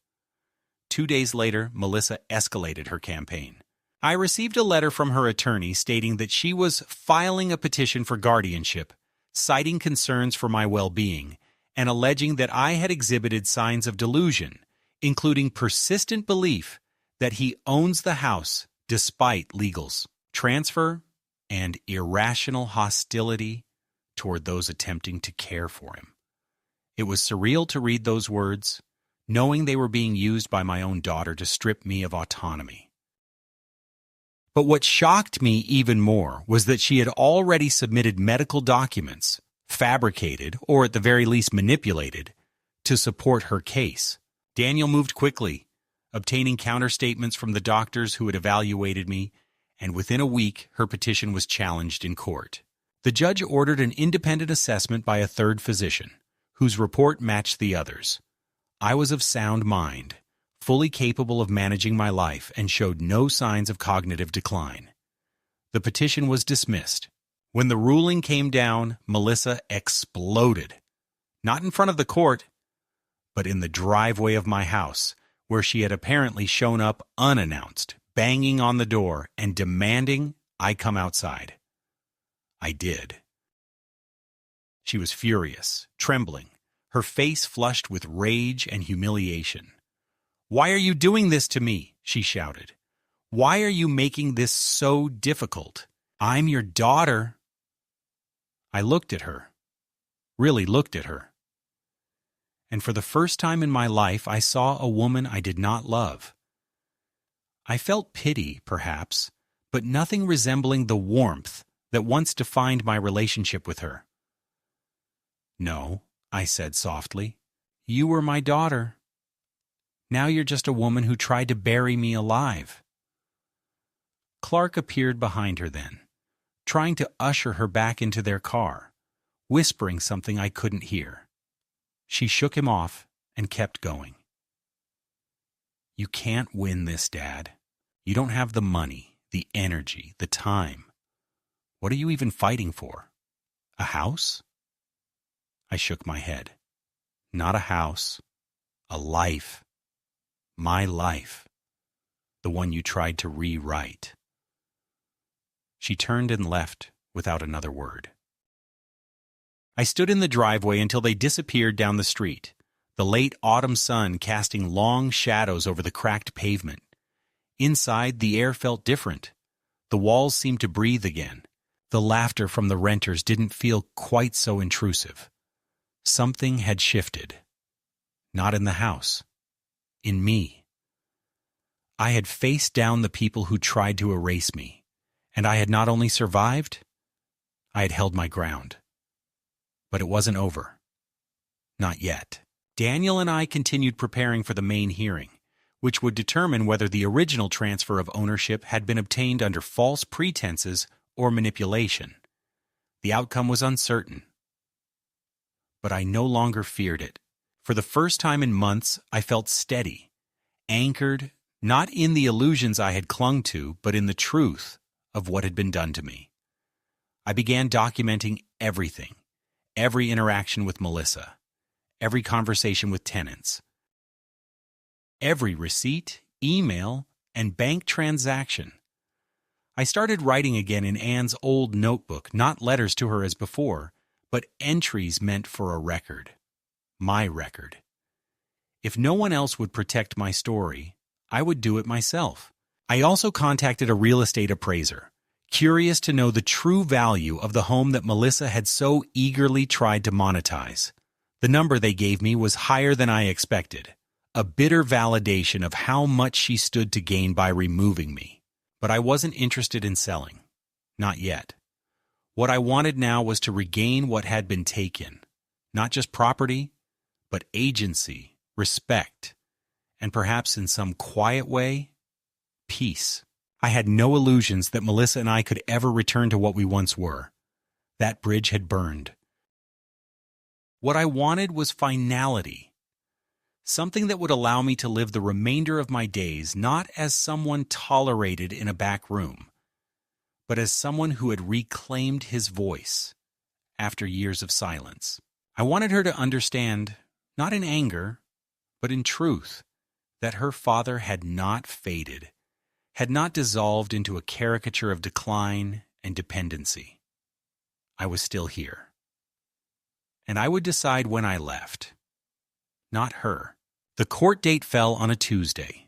2 days later, Melissa escalated her campaign. I received a letter from her attorney stating that she was filing a petition for guardianship, citing concerns for my well-being, and alleging that I had exhibited signs of delusion, including persistent belief that he owns the house despite legals, transfer, and irrational hostility toward those attempting to care for him. It was surreal to read those words, knowing they were being used by my own daughter to strip me of autonomy. But what shocked me even more was that she had already submitted medical documents, fabricated, or at the very least manipulated, to support her case. Daniel moved quickly, obtaining counterstatements from the doctors who had evaluated me, and within a week her petition was challenged in court. The judge ordered an independent assessment by a third physician, whose report matched the others. I was of sound mind, fully capable of managing my life, and showed no signs of cognitive decline. The petition was dismissed. When the ruling came down, Melissa exploded. Not in front of the court, but in the driveway of my house, where she had apparently shown up unannounced, banging on the door and demanding I come outside. I did. She was furious, trembling, her face flushed with rage and humiliation. "Why are you doing this to me?" she shouted. "Why are you making this so difficult? I'm your daughter." I looked at her, really looked at her. And for the first time in my life, I saw a woman I did not love. I felt pity, perhaps, but nothing resembling the warmth that once defined my relationship with her. "No," I said softly. "You were my daughter. Now you're just a woman who tried to bury me alive." Clark appeared behind her then, trying to usher her back into their car, whispering something I couldn't hear. She shook him off and kept going. "You can't win this, Dad. You don't have the money, the energy, the time. What are you even fighting for? A house?" I shook my head. "Not a house. A life. My life. The one you tried to rewrite." She turned and left without another word. I stood in the driveway until they disappeared down the street, the late autumn sun casting long shadows over the cracked pavement. Inside, the air felt different. The walls seemed to breathe again. The laughter from the renters didn't feel quite so intrusive. Something had shifted. Not in the house. In me. I had faced down the people who tried to erase me, and I had not only survived, I had held my ground. But it wasn't over. Not yet. Daniel and I continued preparing for the main hearing, which would determine whether the original transfer of ownership had been obtained under false pretenses or manipulation. The outcome was uncertain. But I no longer feared it. For the first time in months, I felt steady, anchored not in the illusions I had clung to, but in the truth of what had been done to me. I began documenting everything, every interaction with Melissa, every conversation with tenants, every receipt, email, and bank transaction. I started writing again in Anne's old notebook, not letters to her as before, but entries meant for a record. My record. If no one else would protect my story, I would do it myself. I also contacted a real estate appraiser, curious to know the true value of the home that Melissa had so eagerly tried to monetize. The number they gave me was higher than I expected, a bitter validation of how much she stood to gain by removing me. But I wasn't interested in selling. Not yet. What I wanted now was to regain what had been taken. Not just property, but agency, respect, and perhaps in some quiet way, peace. I had no illusions that Melissa and I could ever return to what we once were. That bridge had burned. What I wanted was finality. Something that would allow me to live the remainder of my days not as someone tolerated in a back room, but as someone who had reclaimed his voice after years of silence. I wanted her to understand, not in anger, but in truth, that her father had not faded, had not dissolved into a caricature of decline and dependency. I was still here. And I would decide when I left. Not her. The court date fell on a Tuesday.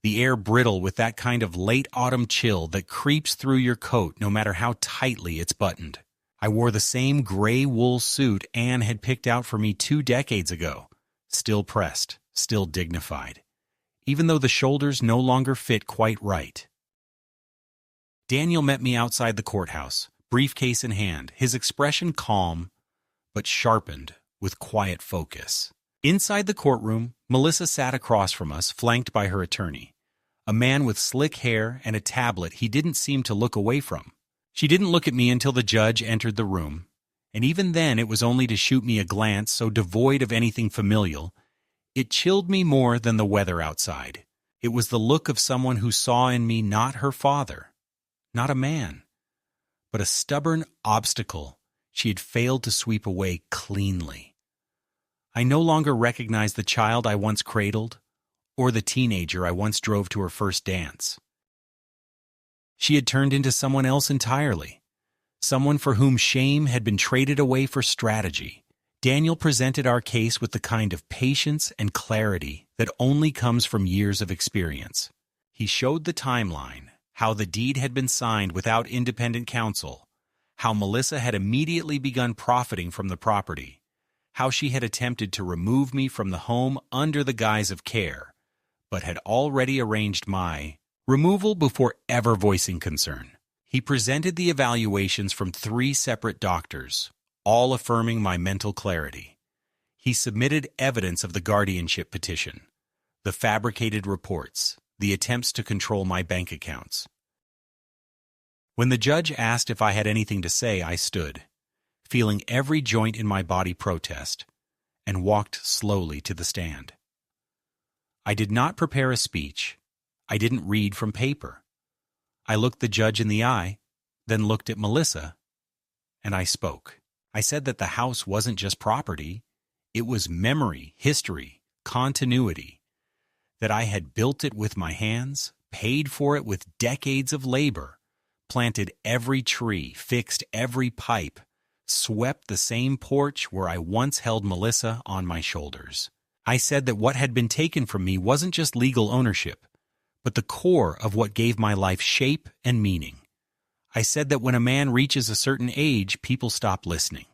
the air brittle with that kind of late autumn chill that creeps through your coat no matter how tightly it's buttoned. I wore the same gray wool suit Anne had picked out for me 2 decades ago, still pressed, still dignified, even though the shoulders no longer fit quite right. Daniel met me outside the courthouse, briefcase in hand, his expression calm, but sharpened with quiet focus. Inside the courtroom, Melissa sat across from us, flanked by her attorney, a man with slick hair and a tablet he didn't seem to look away from. She didn't look at me until the judge entered the room, and even then it was only to shoot me a glance so devoid of anything familial. It chilled me more than the weather outside. It was the look of someone who saw in me not her father, not a man, but a stubborn obstacle she had failed to sweep away cleanly. I no longer recognized the child I once cradled or the teenager I once drove to her first dance. She had turned into someone else entirely, someone for whom shame had been traded away for strategy. Daniel presented our case with the kind of patience and clarity that only comes from years of experience. He showed the timeline, how the deed had been signed without independent counsel, how Melissa had immediately begun profiting from the property, how she had attempted to remove me from the home under the guise of care, but had already arranged my removal before ever voicing concern. He presented the evaluations from 3 separate doctors, all affirming my mental clarity. He submitted evidence of the guardianship petition, the fabricated reports, the attempts to control my bank accounts. When the judge asked if I had anything to say, I stood, feeling every joint in my body protest, and walked slowly to the stand. I did not prepare a speech. I didn't read from paper. I looked the judge in the eye, then looked at Melissa, and I spoke. I said that the house wasn't just property, it was memory, history, continuity, that I had built it with my hands, paid for it with decades of labor, planted every tree, fixed every pipe, swept the same porch where I once held Melissa on my shoulders. I said that what had been taken from me wasn't just legal ownership, but the core of what gave my life shape and meaning. I said that when a man reaches a certain age, people stop listening.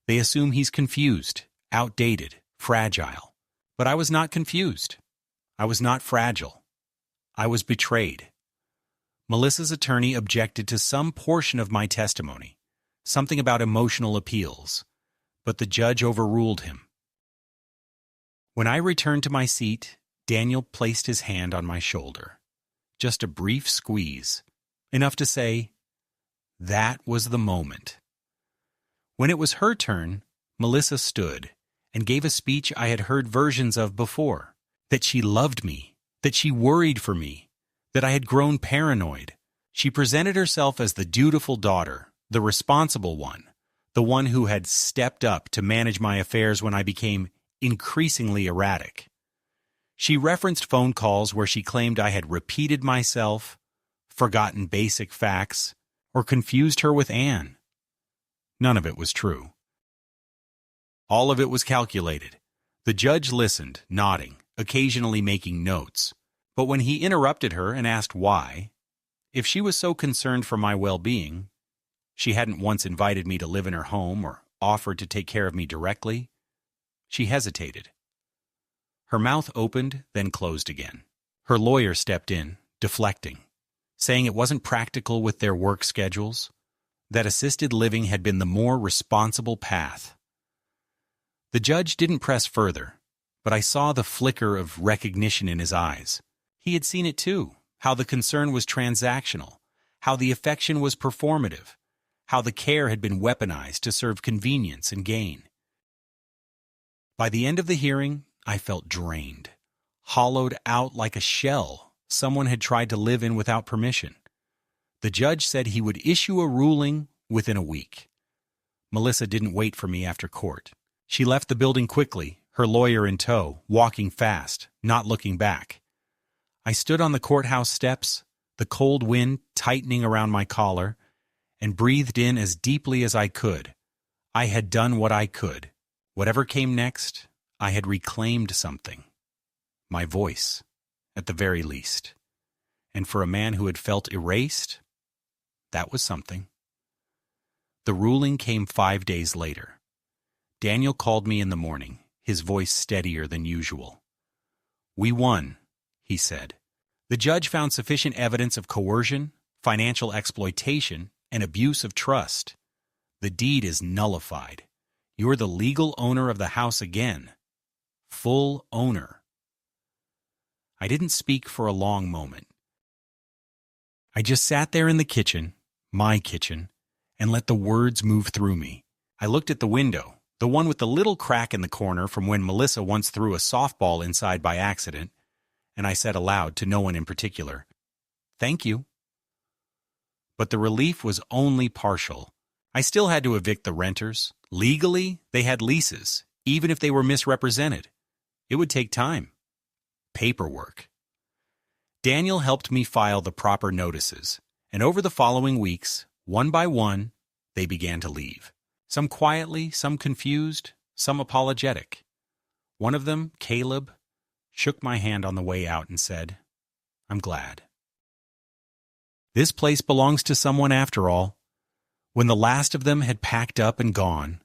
They assume he's confused, outdated, fragile. But I was not confused. I was not fragile. I was betrayed. Melissa's attorney objected to some portion of my testimony, something about emotional appeals, but the judge overruled him. When I returned to my seat, Daniel placed his hand on my shoulder. Just a brief squeeze, enough to say, that was the moment. When it was her turn, Melissa stood and gave a speech I had heard versions of before, that she loved me, that she worried for me, that I had grown paranoid. She presented herself as the dutiful daughter, the responsible one, the one who had stepped up to manage my affairs when I became increasingly erratic. She referenced phone calls where she claimed I had repeated myself, forgotten basic facts, or confused her with Anne. None of it was true. All of it was calculated. The judge listened, nodding, occasionally making notes. But when he interrupted her and asked why, if she was so concerned for my well-being, she hadn't once invited me to live in her home or offered to take care of me directly, she hesitated. Her mouth opened, then closed again. Her lawyer stepped in, deflecting, saying it wasn't practical with their work schedules, that assisted living had been the more responsible path. The judge didn't press further, but I saw the flicker of recognition in his eyes. He had seen it too, how the concern was transactional, how the affection was performative, how the care had been weaponized to serve convenience and gain. By the end of the hearing, I felt drained, hollowed out like a shell someone had tried to live in without permission. The judge said he would issue a ruling within a week. Melissa didn't wait for me after court. She left the building quickly, her lawyer in tow, walking fast, not looking back. I stood on the courthouse steps, the cold wind tightening around my collar, and breathed in as deeply as I could. I had done what I could. Whatever came next, I had reclaimed something. My voice, at the very least. And for a man who had felt erased, that was something. The ruling came 5 days later. Daniel called me in the morning, his voice steadier than usual. "We won," he said. "The judge found sufficient evidence of coercion, financial exploitation, and abuse of trust. The deed is nullified. You're the legal owner of the house again. Full owner." I didn't speak for a long moment. I just sat there in the kitchen, my kitchen, and let the words move through me. I looked at the window, the one with the little crack in the corner from when Melissa once threw a softball inside by accident, and I said aloud to no one in particular, "Thank you." But the relief was only partial. I still had to evict the renters. Legally, they had leases, even if they were misrepresented. It would take time. Paperwork. Daniel helped me file the proper notices, and over the following weeks, one by one, they began to leave. Some quietly, some confused, some apologetic. One of them, Caleb, shook my hand on the way out and said, "I'm glad. This place belongs to someone after all." When the last of them had packed up and gone,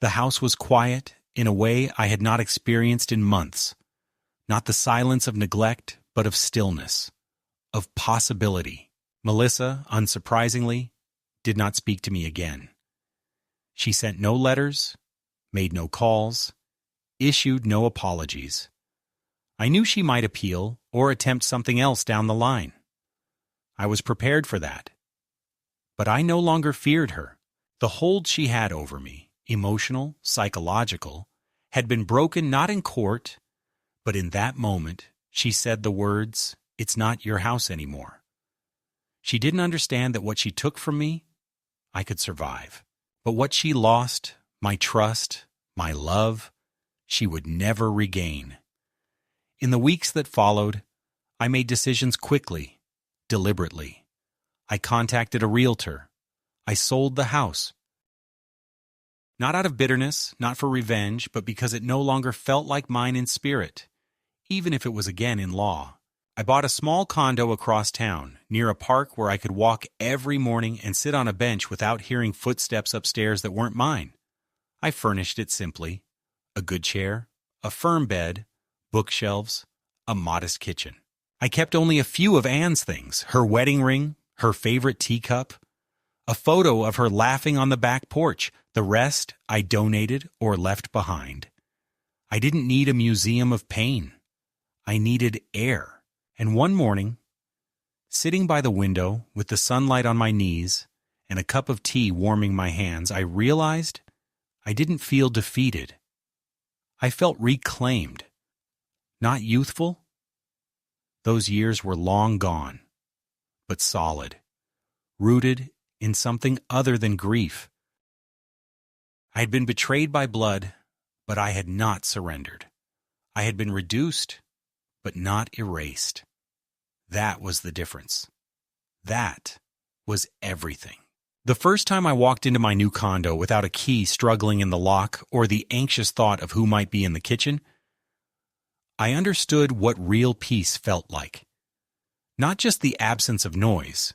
the house was quiet in a way I had not experienced in months. Not the silence of neglect, but of stillness, of possibility. Melissa, unsurprisingly, did not speak to me again. She sent no letters, made no calls, issued no apologies. I knew she might appeal or attempt something else down the line. I was prepared for that. But I no longer feared her. The hold she had over me, emotional, psychological, had been broken not in court, but in that moment she said the words, "It's not your house anymore." She didn't understand that what she took from me, I could survive. But what she lost, my trust, my love, she would never regain. In the weeks that followed, I made decisions quickly, deliberately. I contacted a realtor. I sold the house. Not out of bitterness, not for revenge, but because it no longer felt like mine in spirit, even if it was again in law. I bought a small condo across town, near a park where I could walk every morning and sit on a bench without hearing footsteps upstairs that weren't mine. I furnished it simply. A good chair, a firm bed, bookshelves, a modest kitchen. I kept only a few of Anne's things, her wedding ring, her favorite teacup, a photo of her laughing on the back porch. The rest I donated or left behind. I didn't need a museum of pain. I needed air. And one morning, sitting by the window with the sunlight on my knees and a cup of tea warming my hands, I realized I didn't feel defeated. I felt reclaimed. Not youthful. Those years were long gone, but solid, rooted in something other than grief. I had been betrayed by blood, but I had not surrendered. I had been reduced, but not erased. That was the difference. That was everything. The first time I walked into my new condo without a key struggling in the lock or the anxious thought of who might be in the kitchen, I understood what real peace felt like. Not just the absence of noise,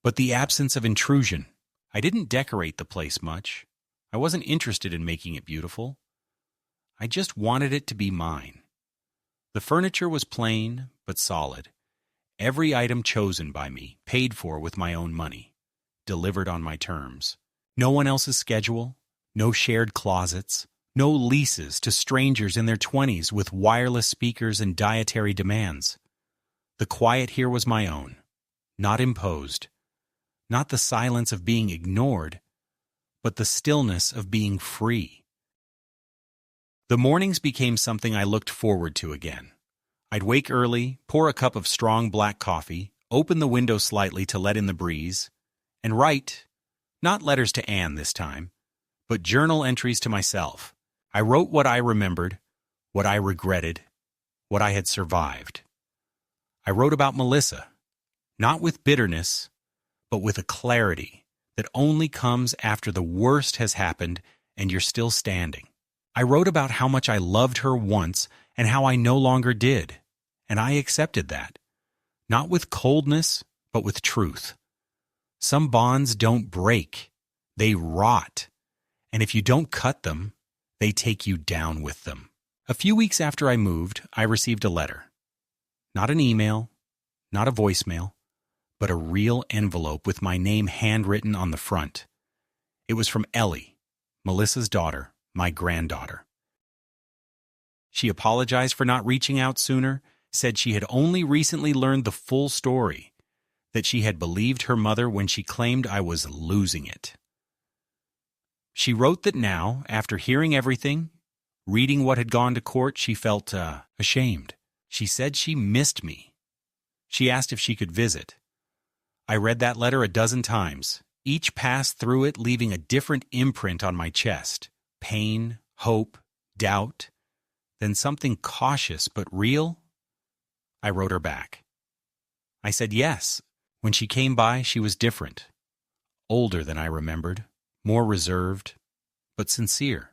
but the absence of intrusion. I didn't decorate the place much. I wasn't interested in making it beautiful. I just wanted it to be mine. The furniture was plain, but solid. Every item chosen by me, paid for with my own money, delivered on my terms. No one else's schedule, no shared closets, no leases to strangers in their 20s with wireless speakers and dietary demands. The quiet here was my own, not imposed. Not the silence of being ignored, but the stillness of being free. The mornings became something I looked forward to again. I'd wake early, pour a cup of strong black coffee, open the window slightly to let in the breeze, and write, not letters to Anne this time, but journal entries to myself. I wrote what I remembered, what I regretted, what I had survived. I wrote about Melissa, not with bitterness, but with a clarity that only comes after the worst has happened and you're still standing. I wrote about how much I loved her once and how I no longer did, and I accepted that. Not with coldness, but with truth. Some bonds don't break, they rot. And if you don't cut them, they take you down with them. A few weeks after I moved, I received a letter. Not an email, not a voicemail, but a real envelope with my name handwritten on the front. It was from Ellie, Melissa's daughter, my granddaughter. She apologized for not reaching out sooner, said she had only recently learned the full story, that she had believed her mother when she claimed I was losing it. She wrote that now, after hearing everything, reading what had gone to court, she felt ashamed. She said she missed me. She asked if she could visit. I read that letter a dozen times. Each pass through it leaving a different imprint on my chest. Pain, hope, doubt. Then something cautious but real. I wrote her back. I said yes. When she came by, she was different. Older than I remembered, more reserved, but sincere.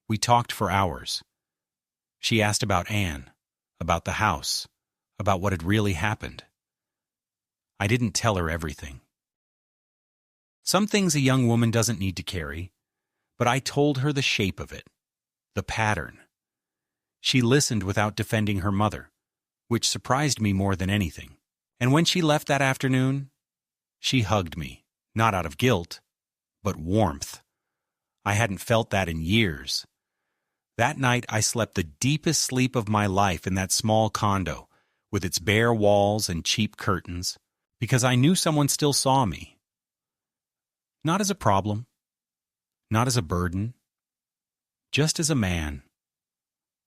We talked for hours. She asked about Anne, about the house, about what had really happened. I didn't tell her everything. Some things a young woman doesn't need to carry, but I told her the shape of it, the pattern. She listened without defending her mother, which surprised me more than anything. And when she left that afternoon, she hugged me, not out of guilt, but warmth. I hadn't felt that in years. That night I slept the deepest sleep of my life in that small condo, with its bare walls and cheap curtains, because I knew someone still saw me. Not as a problem, not as a burden, just as a man.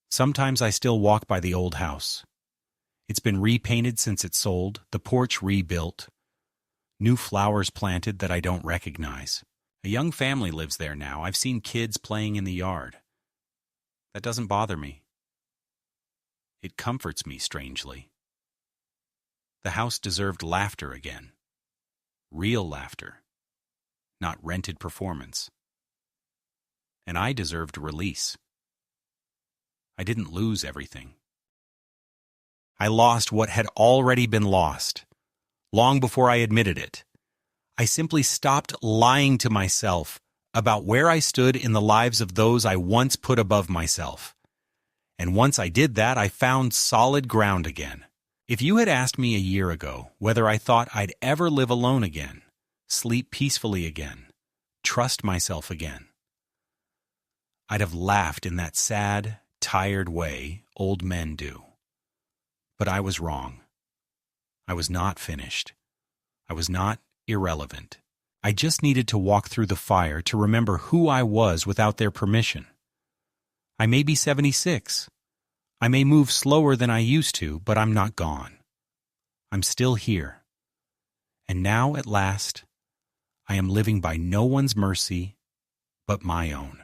Sometimes I still walk by the old house. It's been repainted since it sold, the porch rebuilt, new flowers planted that I don't recognize. A young family lives there now. I've seen kids playing in the yard. That doesn't bother me. It comforts me strangely. The house deserved laughter again. Real laughter, not rented performance. And I deserved release. I didn't lose everything. I lost what had already been lost, long before I admitted it. I simply stopped lying to myself about where I stood in the lives of those I once put above myself. And once I did that, I found solid ground again. If you had asked me a year ago whether I thought I'd ever live alone again, sleep peacefully again, trust myself again, I'd have laughed in that sad, tired way old men do. But I was wrong. I was not finished. I was not irrelevant. I just needed to walk through the fire to remember who I was without their permission. I may be 76. I may move slower than I used to, but I'm not gone. I'm still here. And now, at last, I am living by no one's mercy but my own.